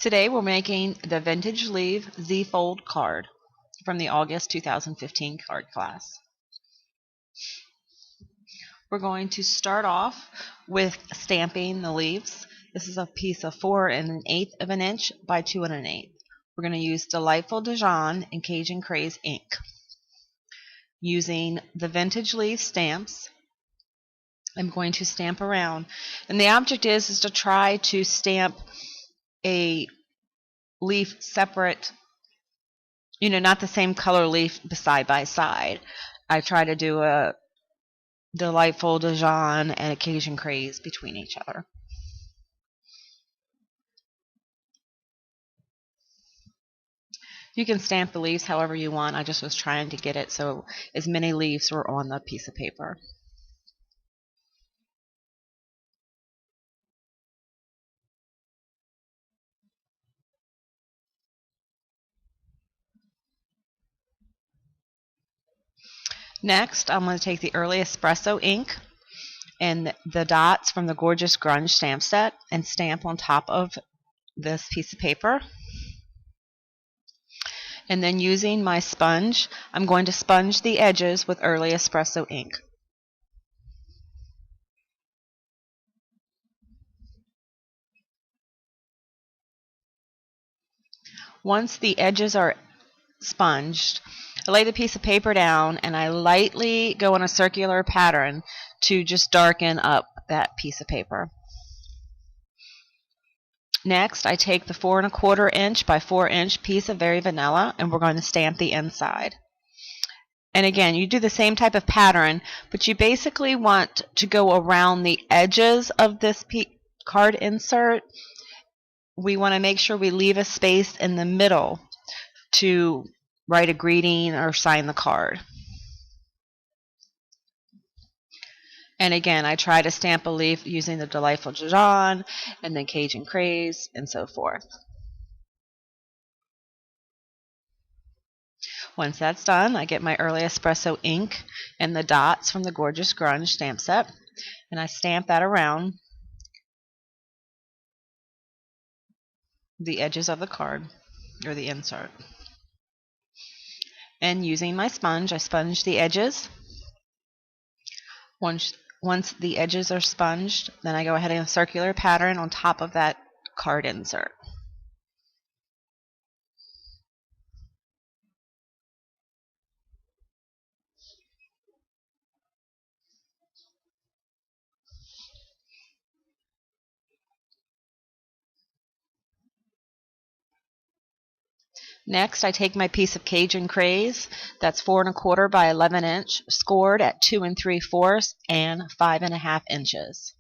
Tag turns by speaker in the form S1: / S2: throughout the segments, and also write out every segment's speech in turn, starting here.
S1: Today we're making the Vintage Leaf Z-Fold card from the August 2015 card class. We're going to start off with stamping the leaves. This is a piece of 4 1/8 of an inch by 2 1/8. We're going to use Delightful Dijon and Cajun Craze ink. Using the Vintage Leaf stamps, I'm going to stamp around, and the object is to try to stamp a leaf separate, not the same color leaf side by side. I try to do a Delightful Dijon and a Cajun Craze between each other. You can stamp the leaves however you want. I just was trying to get it so as many leaves were on the piece of paper. Next, I'm going to take the Early Espresso ink and the dots from the Gorgeous Grunge stamp set and stamp on top of this piece of paper. And then using my sponge, I'm going to sponge the edges with Early Espresso ink. Once the edges are sponged, I lay the piece of paper down and I lightly go in a circular pattern to just darken up that piece of paper. Next, I take the 4 1/4 inch by 4 inch piece of Very Vanilla and we're going to stamp the inside. And again, you do the same type of pattern, but you basically want to go around the edges of this card insert. We want to make sure we leave a space in the middle to write a greeting or sign the card. And again, I try to stamp a leaf using the Delightful Dijon and then Cajun Craze and so forth. Once that's done, I get my Early Espresso ink and the dots from the Gorgeous Grunge stamp set, and I stamp that around the edges of the card or the insert. And using my sponge, I sponge the edges. Once the edges are sponged, then I go ahead and a circular pattern on top of that card insert. Next, I take my piece of Cajun Craze, that's 4 1/4 by 11 inch, scored at 2 3/4 and 5 1/2 inches.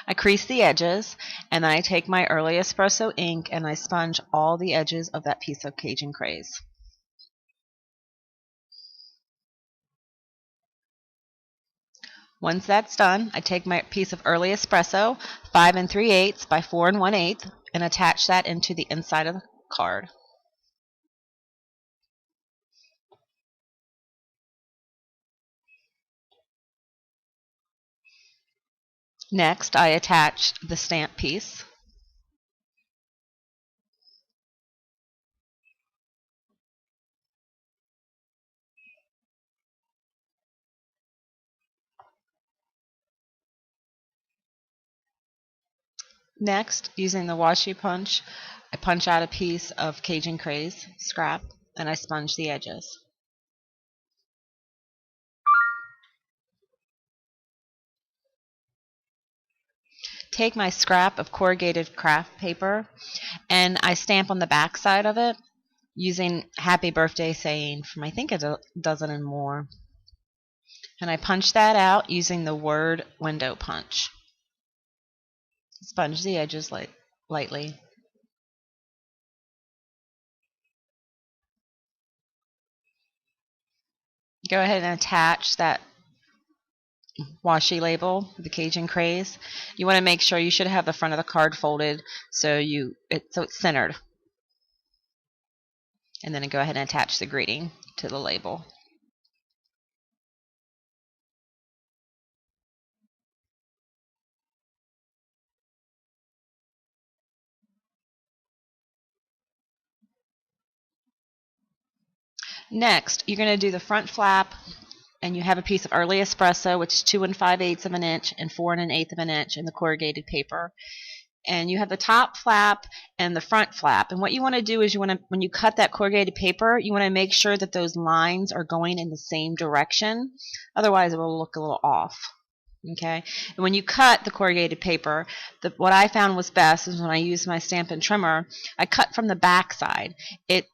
S1: I crease the edges, and then I take my Early Espresso ink and I sponge all the edges of that piece of Cajun Craze. Once that's done, I take my piece of Early Espresso, 5 3/8 by 4 1/8, and attach that into the inside of the card. Next, I attach the stamp piece. Next, using the washi punch, I punch out a piece of Cajun Craze scrap and I sponge the edges. Take my scrap of corrugated craft paper and I stamp on the back side of it using Happy Birthday saying from I think a dozen and more. And I punch that out using the word window punch. Sponge the edges lightly. Go ahead and attach that washi label, the Cajun Craze. You want to make sure you should have the front of the card folded so it's centered. And then go ahead and attach the greeting to the label. Next, you're going to do the front flap, and you have a piece of early espresso, which is 2 5/8 of an inch and 4 1/8 of an inch in the corrugated paper. And you have the top flap and the front flap. And what you want to do is when you cut that corrugated paper, you want to make sure that those lines are going in the same direction. Otherwise, it will look a little off. Okay, and when you cut the corrugated paper, what I found was best is when I used my Stampin' Trimmer, I cut from the back side. It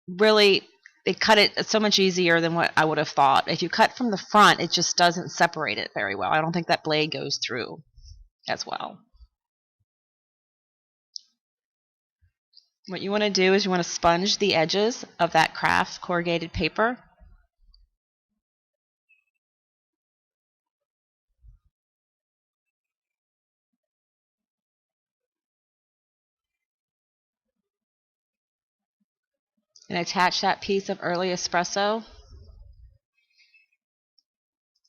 S1: really it cut it so much easier than what I would have thought. If you cut from the front, it just doesn't separate it very well. I don't think that blade goes through as well. What you want to do is you want to sponge the edges of that craft corrugated paper. And attach that piece of early espresso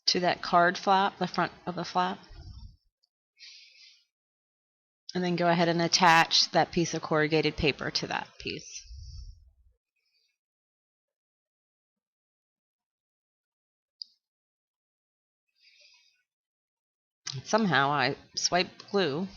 S1: to that card flap, the front of the flap. And then go ahead and attach that piece of corrugated paper to that piece. Somehow I swiped glue.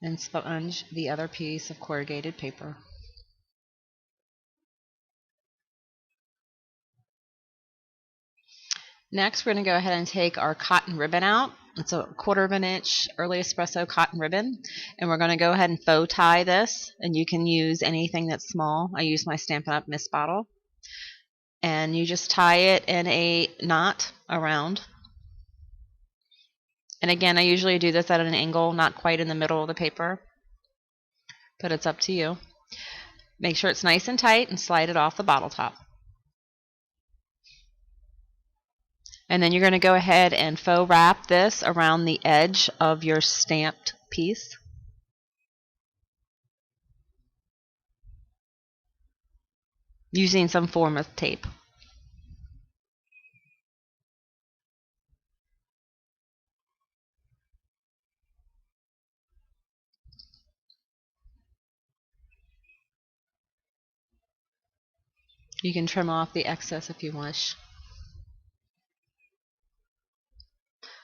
S1: And sponge the other piece of corrugated paper. Next, we're going to go ahead and take our cotton ribbon out. It's a 1/4 of an inch early espresso cotton ribbon, and we're going to go ahead and faux tie this, and you can use anything that's small. I use my Stampin' Up! Mist bottle, and you just tie it in a knot around. And again, I usually do this at an angle, not quite in the middle of the paper, but it's up to you. Make sure it's nice and tight and slide it off the bottle top. And then you're going to go ahead and faux wrap this around the edge of your stamped piece. Using some form of tape. You can trim off the excess if you wish.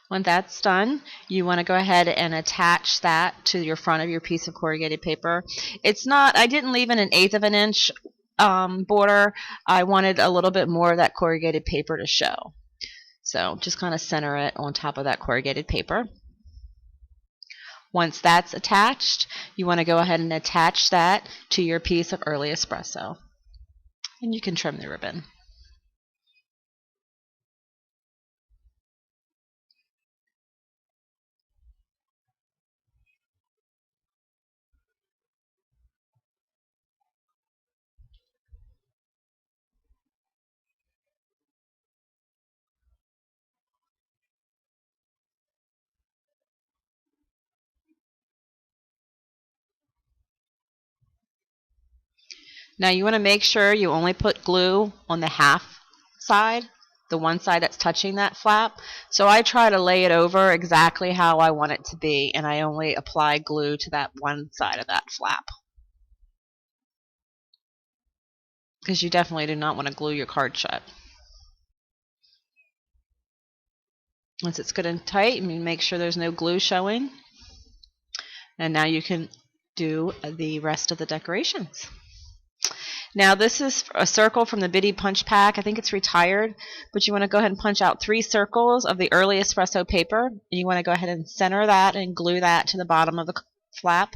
S1: When that's done, you want to go ahead and attach that to your front of your piece of corrugated paper. It's not, I didn't leave in an 1/8 of an inch border. I wanted a little bit more of that corrugated paper to show. So just kind of center it on top of that corrugated paper. Once that's attached, you want to go ahead and attach that to your piece of early espresso. And you can trim the ribbon. Now you want to make sure you only put glue on the half side, the one side that's touching that flap. So I try to lay it over exactly how I want it to be, and I only apply glue to that one side of that flap. Because you definitely do not want to glue your card shut. Once it's good and tight, you make sure there's no glue showing. And now you can do the rest of the decorations. Now this is a circle from the Bitty Punch Pack. I think it's retired, but you want to go ahead and punch out 3 circles of the early espresso paper. And you want to go ahead and center that and glue that to the bottom of the flap.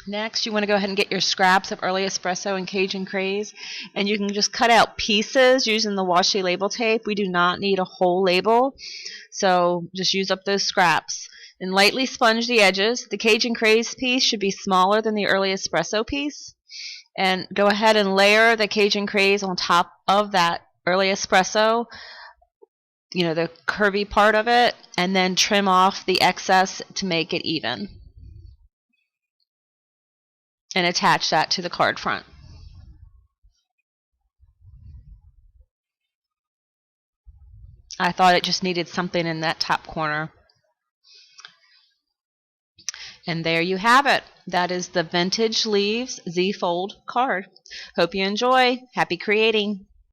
S1: Next, you want to go ahead and get your scraps of Early Espresso and Cajun Craze, and you can just cut out pieces using the washi label tape. We do not need a whole label, so just use up those scraps. And lightly sponge the edges. The Cajun Craze piece should be smaller than the Early Espresso piece. And go ahead and layer the Cajun Craze on top of that Early Espresso, the curvy part of it, and then trim off the excess to make it even. And attach that to the card front. I thought it just needed something in that top corner. And there you have it. That is the Vintage Leaves Z-Fold card. Hope you enjoy. Happy creating.